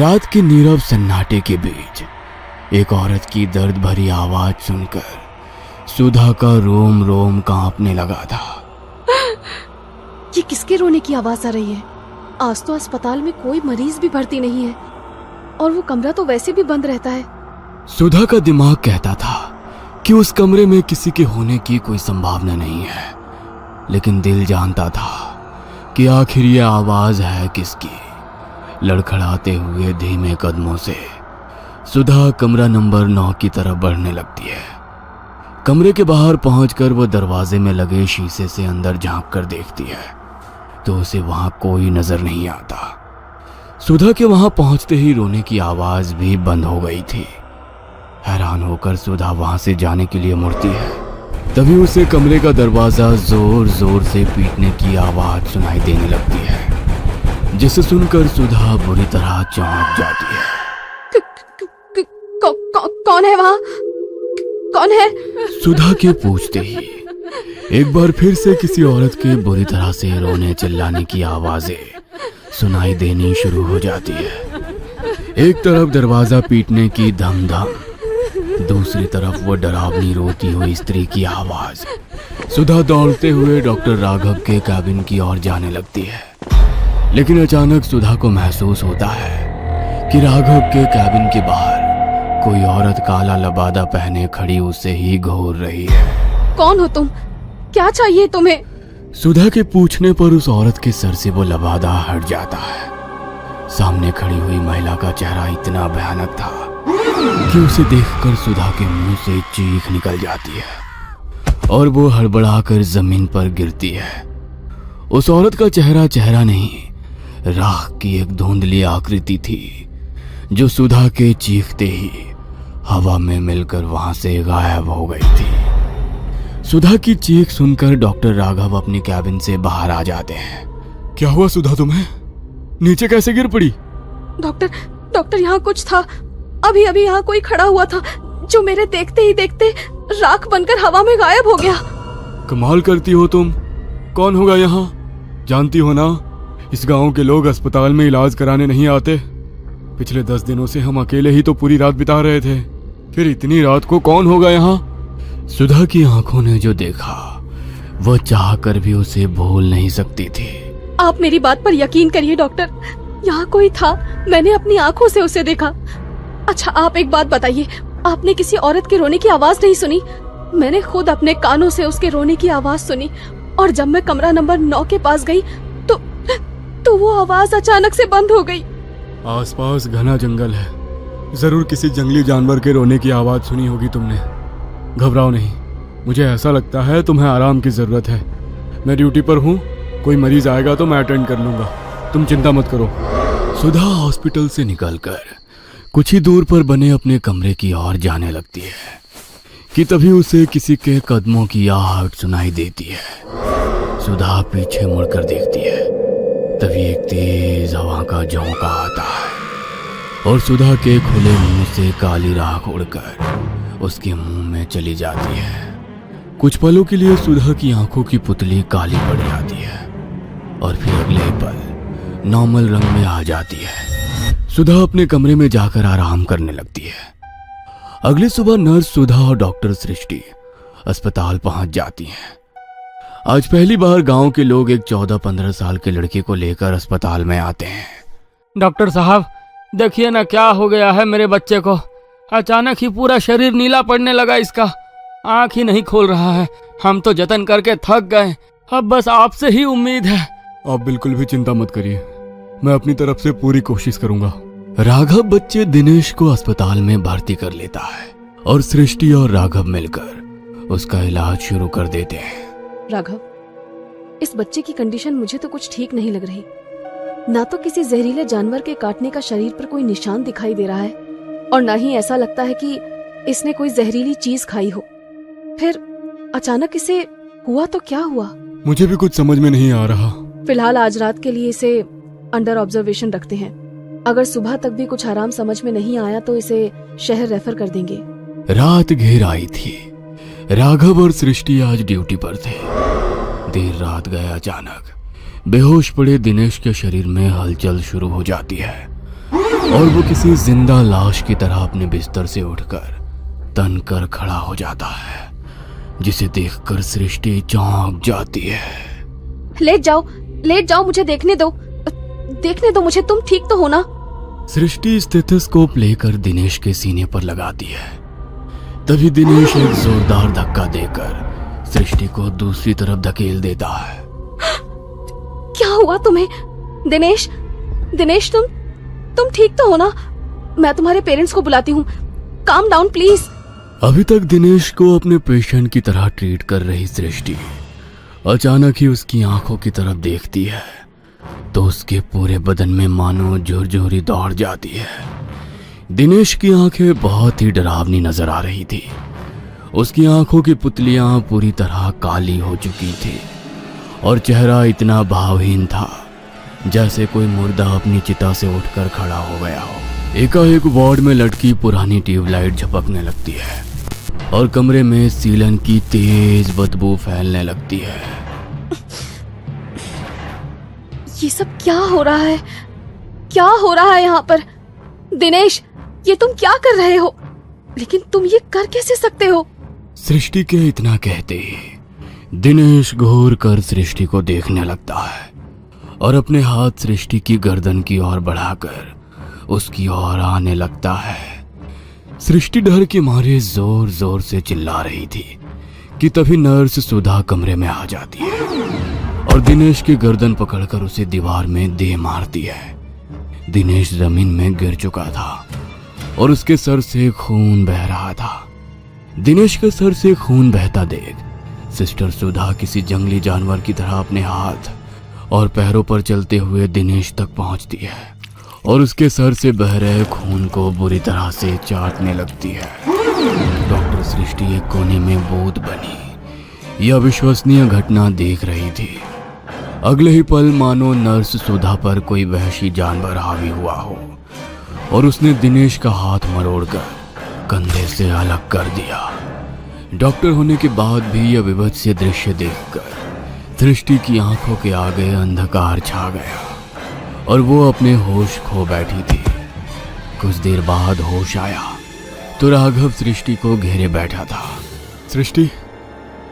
रात के नीरव सन्नाटे के बीच एक औरत की दर्द भरी आवाज सुनकर सुधा का रोम रोम कांपने लगा था। ये किसके रोने की आवाज आ रही है? आज तो अस्पताल में कोई मरीज भी भर्ती नहीं है और वो कमरा तो वैसे भी बंद रहता है। सुधा का दिमाग कहता था कि उस कमरे में किसी के होने की कोई संभावना नहीं है, लेकिन दिल जानता था कि आखिर ये आवाज है किसकी। लड़खड़ाते हुए धीमे कदमों से सुधा कमरा नंबर 9 की तरफ बढ़ने लगती है। कमरे के बाहर पहुंचकर वो दरवाजे में लगे शीशे से अंदर झांक कर देखती है तो उसे वहां कोई नजर नहीं आता। सुधा के वहां पहुंचते ही रोने की आवाज भी बंद हो गई थी। हैरान होकर सुधा वहां से जाने के लिए मुड़ती है, तभी उसे कमरे का दरवाजा जोर जोर से पीटने की आवाज सुनाई देने लगती है, जिसे सुनकर सुधा बुरी तरह चौंक जाती है। कौन है वहां? कौन है? सुधा के पूछते ही एक बार फिर से किसी औरत के बुरी तरह से रोने चिल्लाने की आवाजें सुनाई देनी शुरू हो जाती है। एक तरफ दरवाजा पीटने की धम धम, दूसरी तरफ वो डरावनी रोती हुई स्त्री की आवाज। सुधा दौड़ते हुए डॉक्टर राघव के कैबिन की ओर जाने लगती है, लेकिन अचानक सुधा को महसूस होता है कि राघव के कैबिन के बाहर कोई औरत काला लबादा पहने खड़ी उसे ही घूर रही है। कौन हो तुम? क्या चाहिए तुम्हें? सुधा के पूछने पर उस औरत के सर से वो लबादा हट जाता है। सामने खड़ी हुई महिला का चेहरा इतना भयानक था कि उसे देखकर सुधा के मुंह से चीख निकल जाती है और वो हड़बड़ाकर जमीन पर गिरती है। उस औरत का चेहरा नहीं, राख की एक धुंधली आकृति थी जो सुधा के चीखते ही हवा में मिलकर वहां से गायब हो गई थी। सुधा की चीख सुनकर डॉक्टर राघव अपने कैबिन से बाहर आ जाते हैं। क्या हुआ सुधा, तुम्हें नीचे कैसे गिर पड़ी? डॉक्टर यहाँ कुछ था। अभी यहाँ कोई खड़ा हुआ था जो मेरे देखते ही देखते राख बनकर हवा में गायब हो गया। कमाल करती हो तुम। कौन होगा यहाँ? जानती हो ना, इस गांव के लोग अस्पताल में इलाज कराने नहीं आते। पिछले 10 दिनों से हम अकेले ही तो पूरी रात बिता रहे थे, फिर इतनी रात को कौन होगा यहाँ? सुधा की आंखों ने जो देखा वो चाह कर भी उसे भूल नहीं सकती थी। आप मेरी बात पर यकीन करिए डॉक्टर, यहाँ कोई था, मैंने अपनी आंखों से उसे देखा। अच्छा आप एक बात बताइए, आपने किसी औरत के रोने की आवाज नहीं सुनी? मैंने खुद अपने कानों से उसके रोने की आवाज सुनी और जब मैं कमरा नंबर 9 के पास गई तो वो आवाज अचानक से बंद हो गई। आसपास घना जंगल है, जरूर किसी जंगली जानवर के रोने की आवाज सुनी होगी तुमने। घबराओ नहीं, मुझे ऐसा लगता है तुम्हें आराम की जरूरत है। मैं ड्यूटी पर हूँ, कोई मरीज आएगा तो मैं अटेंड कर लूंगा, तुम चिंता मत करो। सुधा हॉस्पिटल से निकलकर कुछ ही दूर पर बने अपने कमरे की ओर जाने लगती है कि तभी उसे किसी के कदमों की आहट सुनाई देती है। सुधा पीछे मुड़कर देखती है, तभी एक तेज हवा का झोंका आता है और सुधा के खुले मुंह से काली राख उड़कर उसके मुंह में चली जाती है। कुछ पलों के लिए सुधा की आंखों की पुतली काली पड़ जाती है और फिर अगले पल नॉर्मल रंग में आ जाती है। सुधा अपने कमरे में जाकर आराम करने लगती है। अगली सुबह नर्स सुधा और डॉक्टर सृष्टि अस्पताल पहुंच जाती हैं। आज पहली बार गांव के लोग एक 14-15 साल के लड़के को लेकर अस्पताल में आते हैं। डॉक्टर साहब देखिए ना, क्या हो गया है मेरे बच्चे को। अचानक ही पूरा शरीर नीला पड़ने लगा, इसका आंख ही नहीं खोल रहा है। हम तो जतन करके थक गए, अब बस आपसे ही उम्मीद है। आप बिल्कुल भी चिंता मत करिए, मैं अपनी तरफ से पूरी कोशिश करूंगा। राघव बच्चे दिनेश को अस्पताल में भर्ती कर लेता है और सृष्टि और राघव मिलकर उसका इलाज शुरू कर देते हैं। राघव, इस बच्चे की कंडीशन मुझे तो कुछ ठीक नहीं लग रही। ना तो किसी जहरीले जानवर के काटने का शरीर पर कोई निशान दिखाई दे रहा है और ना ही ऐसा लगता है कि इसने कोई जहरीली चीज खाई हो। फिर अचानक इसे हुआ तो क्या हुआ? मुझे भी कुछ समझ में नहीं आ रहा। फिलहाल आज रात के लिए इसे अंडर ऑब्जर्वेशन रखते हैं। अगर सुबह तक भी कुछ आराम समझ में नहीं आया तो इसे शहर रेफर कर देंगे। रात घेर आई थी। राघव और सृष्टि आज ड्यूटी पर थे। देर रात गए अचानक बेहोश पड़े दिनेश के शरीर में हलचल शुरू हो जाती है। और वो किसी जिंदा लाश की तरह अपने बिस्तर से उठकर तन कर खड़ा हो जाता है, जिसे देखकर सृष्टि चौंक जाती है। लेट जाओ, मुझे देखने दो मुझे। तुम ठीक तो हो ना? सृष्टि स्टेथोस्कोप लेकर दिनेश के सीने पर लगाती है। तभी दिनेश एक जोरदार धक्का देकर सृष्टि को दूसरी तरफ धकेल देता है। क्या हुआ तुम्हें? दिनेश, तुम ठीक तो हो ना? मैं तुम्हारे पेरेंट्स को बुलाती हूँ। Calm down please. अभी तक दिनेश को अपने पेशेंट की तरह ट्रीट कर रही सृष्टि अचानक ही उसकी आंखों की तरफ देखती है तो उसके पूरे बदन में मानो झुरझुरी दौड़ जाती है। दिनेश की आंखें बहुत ही डरावनी नजर आ रही थी। उसकी आंखों की पुतलियां पूरी तरह काली हो चुकी थी और चेहरा इतना भावहीन था जैसे कोई मुर्दा अपनी चिता से उठकर खड़ा हो गया हो। एकाएक वार्ड में लटकी पुरानी ट्यूबलाइट झपकने लगती है और कमरे में सीलन की तेज बदबू फैलने लगती है। ये सब क्या हो रहा है? क्या हो रहा है यहाँ पर? दिनेश, ये तुम क्या कर रहे हो? लेकिन तुम ये कर कैसे सकते हो? सृष्टि के इतना कहते ही दिनेश घूर कर सृष्टि को देखने लगता है और अपने हाथ सृष्टि की गर्दन की ओर बढ़ाकर उसकी ओर आने लगता है। सृष्टि डर के मारे जोर जोर से चिल्ला रही थी कि तभी नर्स सुधा कमरे में आ जाती है और दिनेश की गर्दन पकड़कर उसे दीवार में दे मारती है। दिनेश जमीन में गिर चुका था और उसके सर से खून बह रहा था। दिनेश के सर से खून बहता देख सिस्टर सुधा किसी जंगली जानवर की तरह अपने हाथ और पैरों पर चलते हुए दिनेश तक पहुंचती है और उसके सर से बह रहे खून को बुरी तरह से चाटने लगती है। डॉक्टर सृष्टि एक कोने में बूंद बनी यह अविश्वसनीय घटना देख रही थी। अगले ही पल मानो नर्स सुधा पर कोई वहशी जानवर हावी हुआ हो और उसने दिनेश का हाथ मरोड़कर कंधे से अलग कर दिया। डॉक्टर होने के बाद भी यह विभत्स दृश्य देखकर सृष्टि की आंखों के आगे अंधकार छा गया और वो अपने होश खो बैठी थी। कुछ देर बाद होश आया तो राघव सृष्टि को घेरे बैठा था। सृष्टि,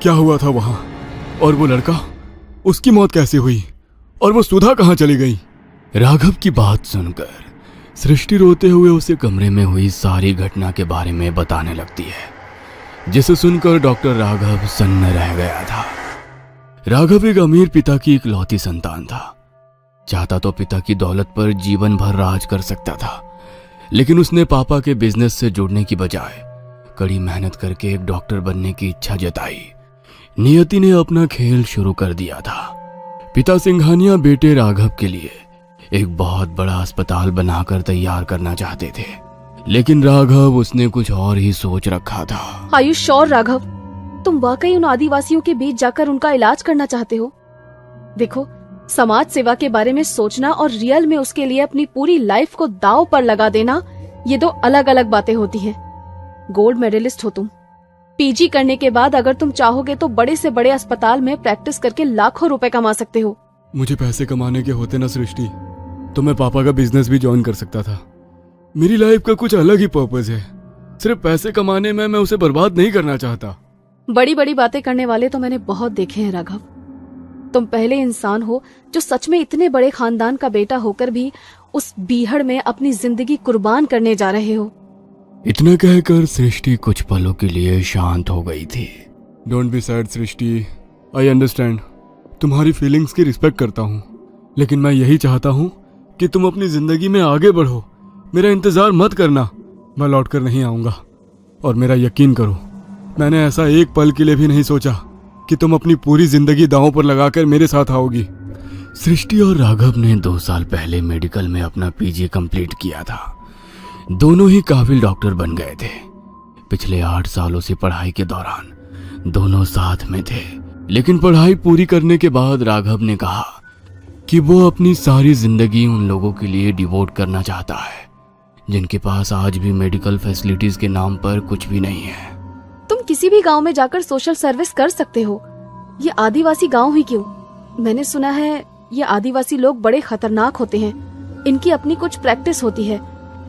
क्या हुआ था वहां? और वो लड़का, उसकी मौत कैसे हुई? और वो सुधा कहाँ चली गई? राघव की बात सुनकर सृष्टि रोते हुए उसे कमरे में हुई सारी घटना के बारे में बताने लगती है, जिसे सुनकर डॉक्टर राघव सन्न रह गया था। राघव एक अमीर पिता की इकलौती संतान था। चाहता तो पिता की दौलत पर जीवन भर राज कर सकता था, लेकिन उसने पापा के बिजनेस से जुड़ने की बजाय कड़ी मेहनत करके एक डॉक्टर बनने की इच्छा जताई। नियति ने अपना खेल शुरू कर दिया था। पिता सिंघानिया बेटे राघव के लिए एक बहुत बड़ा अस्पताल बनाकर तैयार करना चाहते थे, लेकिन राघव उसने कुछ और ही सोच रखा था। Are you sure Raghav? तुम वाकई उन आदिवासियों के बीच जाकर उनका इलाज करना चाहते हो? देखो, समाज सेवा के बारे में सोचना और रियल में उसके लिए अपनी पूरी लाइफ को दांव पर लगा देना, ये दो अलग अलग बातें होती हैं। गोल्ड मेडलिस्ट हो तुम। पीजी करने के बाद अगर तुम चाहोगे तो बड़े से बड़े अस्पताल में प्रैक्टिस करके लाखों रुपए कमा सकते हो। मुझे पैसे कमाने के होते ना सृष्टि, तो मैं पापा का बिजनेस भी ज्वाइन कर सकता था। मेरी लाइफ का कुछ अलग ही पर्पस है। सिर्फ पैसे कमाने में मैं उसे बर्बाद नहीं करना चाहता। बड़ी बड़ी बातें करने वाले तो मैंने बहुत देखे हैं राघव। तुम पहले इंसान हो जो सच में इतने बड़े खानदान का बेटा होकर भी उस बीहड़ में अपनी जिंदगी कुर्बान करने जा रहे हो। इतना कहकर सृष्टि कुछ पलों के लिए शांत हो गई थी। Don't be sad Srishti, I understand. तुम्हारी फीलिंग्स की रिस्पेक्ट करता हूँ, लेकिन मैं यही चाहता हूँ कि तुम अपनी जिंदगी में आगे बढ़ो। मेरा इंतजार मत करना, मैं लौट कर नहीं आऊंगा। और मेरा यकीन करो, मैंने ऐसा एक पल के लिए भी नहीं सोचा कि तुम अपनी पूरी जिंदगी दांव पर लगाकर मेरे साथ आओगी। सृष्टि और राघव ने 2 साल पहले मेडिकल में अपना पीजी कंप्लीट किया था। दोनों ही काबिल डॉक्टर बन गए थे। पिछले 8 सालों से पढ़ाई के दौरान दोनों साथ में थे, लेकिन पढ़ाई पूरी करने के बाद राघव ने कहा कि वो अपनी सारी जिंदगी उन लोगों के लिए डिवोट करना चाहता है जिनके पास आज भी मेडिकल फैसिलिटीज के नाम पर कुछ भी नहीं है। तुम किसी भी गांव में जाकर सोशल सर्विस कर सकते हो। ये आदिवासी गांव ही क्यों? मैंने सुना है ये आदिवासी लोग बड़े खतरनाक होते हैं। इनकी अपनी कुछ प्रैक्टिस होती है।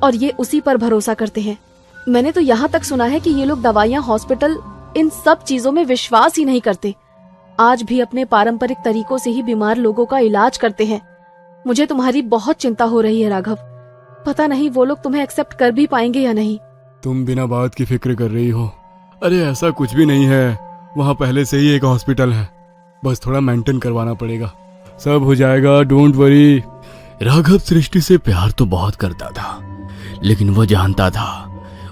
और ये उसी पर भरोसा करते हैं। मैंने तो यहाँ तक सुना है कि ये लोग दवाइयाँ, हॉस्पिटल, इन सब चीजों में विश्वास ही नहीं करते। आज भी अपने पारंपरिक तरीकों से ही बीमार लोगों का इलाज करते हैं। मुझे तुम्हारी बहुत चिंता हो रही है राघव। पता नहीं वो लोग तुम्हें एक्सेप्ट कर भी पाएंगे या नहीं। तुम बिना बात की फिक्र कर रही हो। अरे ऐसा कुछ भी नहीं है, वहाँ पहले से ही एक हॉस्पिटल है, बस थोड़ा मेंटेन करवाना पड़ेगा, सब हो जाएगा, डोंट वरी। राघव सृष्टि से प्यार तो बहुत करता था, लेकिन वो जानता था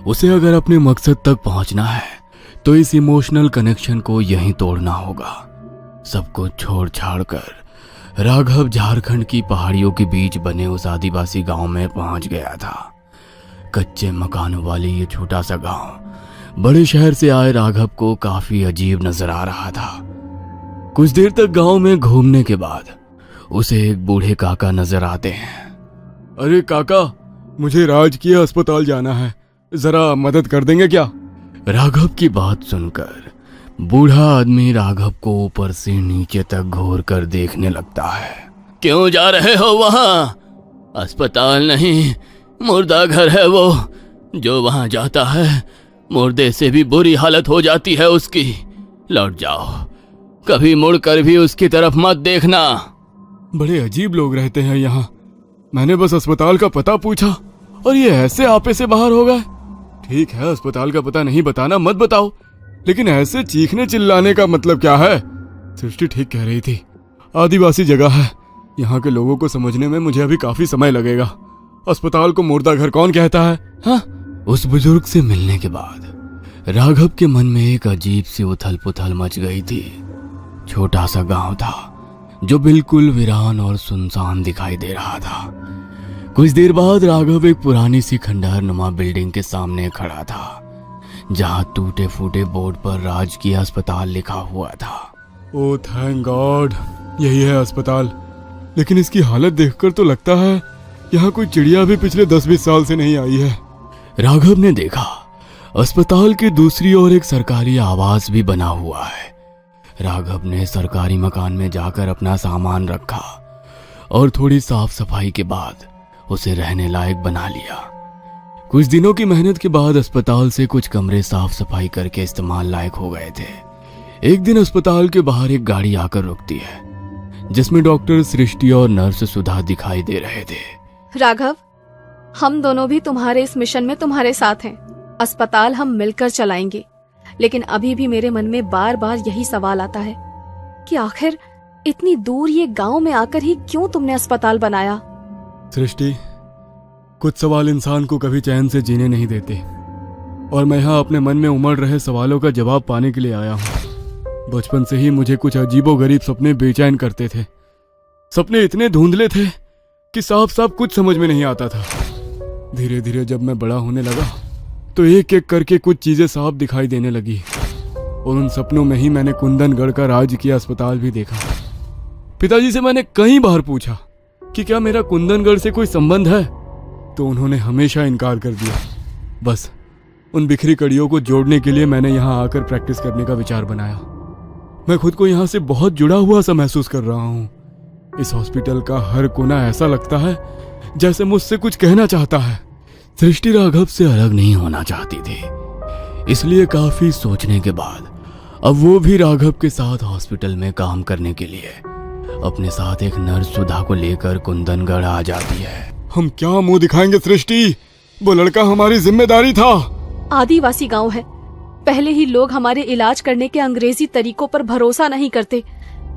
उसे अगर अपने मकसद तक पहुंचना है तो इस इमोशनल कनेक्शन को यहीं तोड़ना होगा। सब कुछ छोड़ छाड़ कर राघव झारखंड की पहाड़ियों के बीच बने उस आदिवासी गांव में पहुंच गया था। कच्चे मकानों वाले ये छोटा सा गांव बड़े शहर से आए राघव को काफी अजीब नजर आ रहा था। कुछ देर तक गांव में घूमने के बाद उसे एक बूढ़े काका नजर आते हैं। अरे काका, मुझे राजकीय अस्पताल जाना है, जरा मदद कर देंगे क्या? राघव की बात सुनकर बूढ़ा आदमी राघव को ऊपर से नीचे तक घूर कर देखने लगता है। क्यों जा रहे हो वहां? अस्पताल नहीं, मुर्दा घर है वो। जो वहां जाता है मुर्दे से भी बुरी हालत हो जाती है उसकी। लौट जाओ, कभी मुड़कर भी उसकी तरफ मत देखना। बड़े अजीब लोग रहते हैं यहाँ। मैंने बस अस्पताल का पता पूछा और ये ऐसे आपे से बाहर हो गए। ठीक है, अस्पताल का पता नहीं बताना मत बताओ, लेकिन ऐसे चीखने चिल्लाने का मतलब क्या है? सृष्टि ठीक कह रही थी, आदिवासी जगह है, यहाँ के लोगों को समझने में मुझे अभी काफी समय लगेगा। अस्पताल को मुर्दा घर कौन कहता है? हाँ? उस बुजुर्ग से मिलने के बाद राघव के मन में एक अजीब सी उथल पुथल मच गई थी। छोटा सा गांव था जो बिल्कुल वीरान और सुनसान दिखाई दे रहा था। कुछ देर बाद राघव एक पुरानी सी खंडहर नुमा बिल्डिंग के सामने खड़ा था, जहां टूटे फूटे बोर्ड पर राजकीय अस्पताल लिखा हुआ था। ओह थैंक गॉड, यही है अस्पताल। लेकिन इसकी हालत देखकर तो लगता है यहाँ कोई चिड़िया भी पिछले 10-20 साल से नहीं आई है। राघव ने देखा अस्पताल के दूसरी ओर एक सरकारी आवास भी बना हुआ है। राघव ने सरकारी मकान में जाकर अपना सामान रखा और थोड़ी साफ सफाई के बाद उसे रहने लायक बना लिया। कुछ दिनों की मेहनत के बाद अस्पताल से कुछ कमरे साफ सफाई करके इस्तेमाल लायक हो गए थे। एक दिन अस्पताल के बाहर एक गाड़ी आकर रुकती है, जिसमें डॉक्टर सृष्टि और नर्स सुधा दिखाई दे रहे थे। राघव, हम दोनों भी तुम्हारे इस मिशन में तुम्हारे साथ हैं। अस्पताल हम मिलकर चलाएंगे, लेकिन अभी भी मेरे मन में बार बार यही सवाल आता है कि आखिर इतनी दूर ये गांव में आकर ही क्यों तुमने अस्पताल बनाया? सृष्टि, कुछ सवाल इंसान को कभी चैन से जीने नहीं देते, और मैं यहाँ अपने मन में उमड़ रहे सवालों का जवाब पाने के लिए आया हूँ। बचपन से ही मुझे कुछ अजीबोगरीब सपने बेचैन करते थे। सपने इतने धुंधले थे कि साफ साफ कुछ समझ में नहीं आता था। धीरे धीरे जब मैं बड़ा होने लगा तो एक एक करके कुछ चीजें साफ दिखाई देने लगी, और उन सपनों में ही मैंने कुंदनगढ़ का राजकीय अस्पताल भी देखा। पिताजी से मैंने कई बार पूछा कि क्या मेरा कुंदनगढ़ से कोई संबंध है, तो उन्होंने हमेशा इनकार कर दिया। बस उन बिखरी कड़ियों को जोड़ने के लिए मैंने यहाँ आकर प्रैक्टिस करने का विचार बनाया। मैं खुद को यहाँ से बहुत जुड़ा हुआ सा महसूस कर रहा हूँ। इस हॉस्पिटल का हर कोना ऐसा लगता है जैसे मुझसे कुछ कहना चाहता है। सृष्टि राघव से अलग नहीं होना चाहती थी, इसलिए काफी सोचने के बाद अब वो भी राघव के साथ हॉस्पिटल में काम करने के लिए अपने साथ एक नर्स सुधा को लेकर कुंदनगढ़ आ जाती है। हम क्या मुंह दिखाएंगे सृष्टि, वो लड़का हमारी जिम्मेदारी था। आदिवासी गांव है, पहले ही लोग हमारे इलाज करने के अंग्रेजी तरीकों पर भरोसा नहीं करते।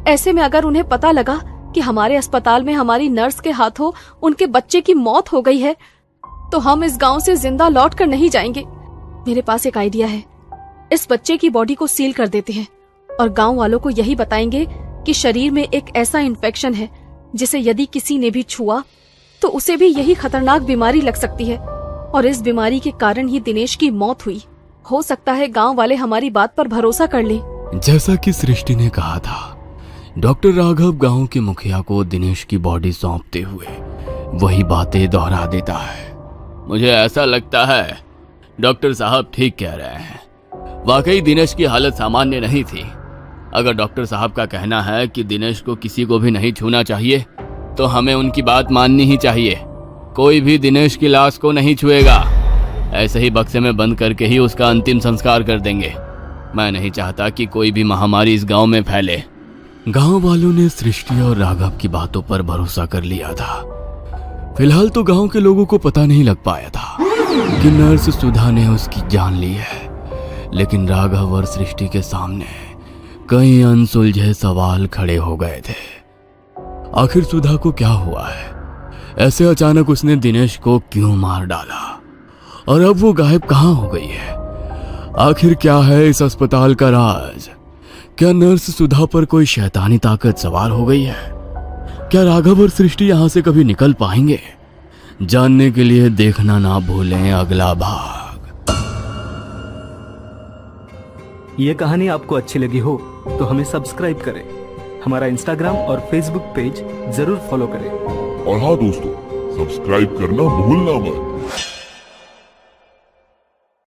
ऐसे में अगर उन्हें पता लगा कि हमारे अस्पताल में हमारी नर्स के हाथों उनके बच्चे की मौत हो गई है, तो हम इस गांव से जिंदा लौट कर नहीं जाएंगे। मेरे पास एक आइडिया है, इस बच्चे की बॉडी को सील कर देते हैं और गांव वालों को यही बताएंगे कि शरीर में एक ऐसा इन्फेक्शन है जिसे यदि किसी ने भी छुआ तो उसे भी यही खतरनाक बीमारी लग सकती है, और इस बीमारी के कारण ही दिनेश की मौत हुई। हो सकता है गांव वाले हमारी बात पर भरोसा कर लें। जैसा कि सृष्टि ने कहा था, डॉक्टर राघव गांव के मुखिया को दिनेश की बॉडी सौंपते हुए वही बातें दोहरा देता है। मुझे ऐसा लगता है डॉक्टर साहब ठीक कह रहे हैं, वाकई दिनेश की हालत सामान्य नहीं थी। अगर डॉक्टर साहब का कहना है कि दिनेश को किसी को भी नहीं छूना चाहिए, तो हमें उनकी बात माननी ही चाहिए। कोई भी दिनेश की लाश को नहीं छुएगा। ऐसे ही बक्से में बंद करके ही उसका अंतिम संस्कार कर देंगे। मैं नहीं चाहता कि कोई भी महामारी इस गांव में फैले। गांव वालों ने सृष्टि और राघव की बातों पर भरोसा कर लिया था। फिलहाल तो गांव के लोगों को पता नहीं लग पाया था कि नर्स सुधा ने उसकी जान ली है, लेकिन राघव और सृष्टि के सामने कई अनसुलझे सवाल खड़े हो गए थे। आखिर सुधा को क्या हुआ है? ऐसे अचानक उसने दिनेश को क्यों मार डाला? और अब वो गायब कहाँ हो गई है? आखिर क्या है इस अस्पताल का राज? क्या नर्स सुधा पर कोई शैतानी ताकत सवार हो गई है? क्या राघव और सृष्टि यहां से कभी निकल पाएंगे? जानने के लिए देखना ना भूलें अगला भाग। ये कहानी आपको अच्छी लगी हो तो हमें सब्सक्राइब करें, हमारा इंस्टाग्राम और फेसबुक पेज जरूर फॉलो करें। और हाँ दोस्तों, सब्सक्राइब करना भूलना मत।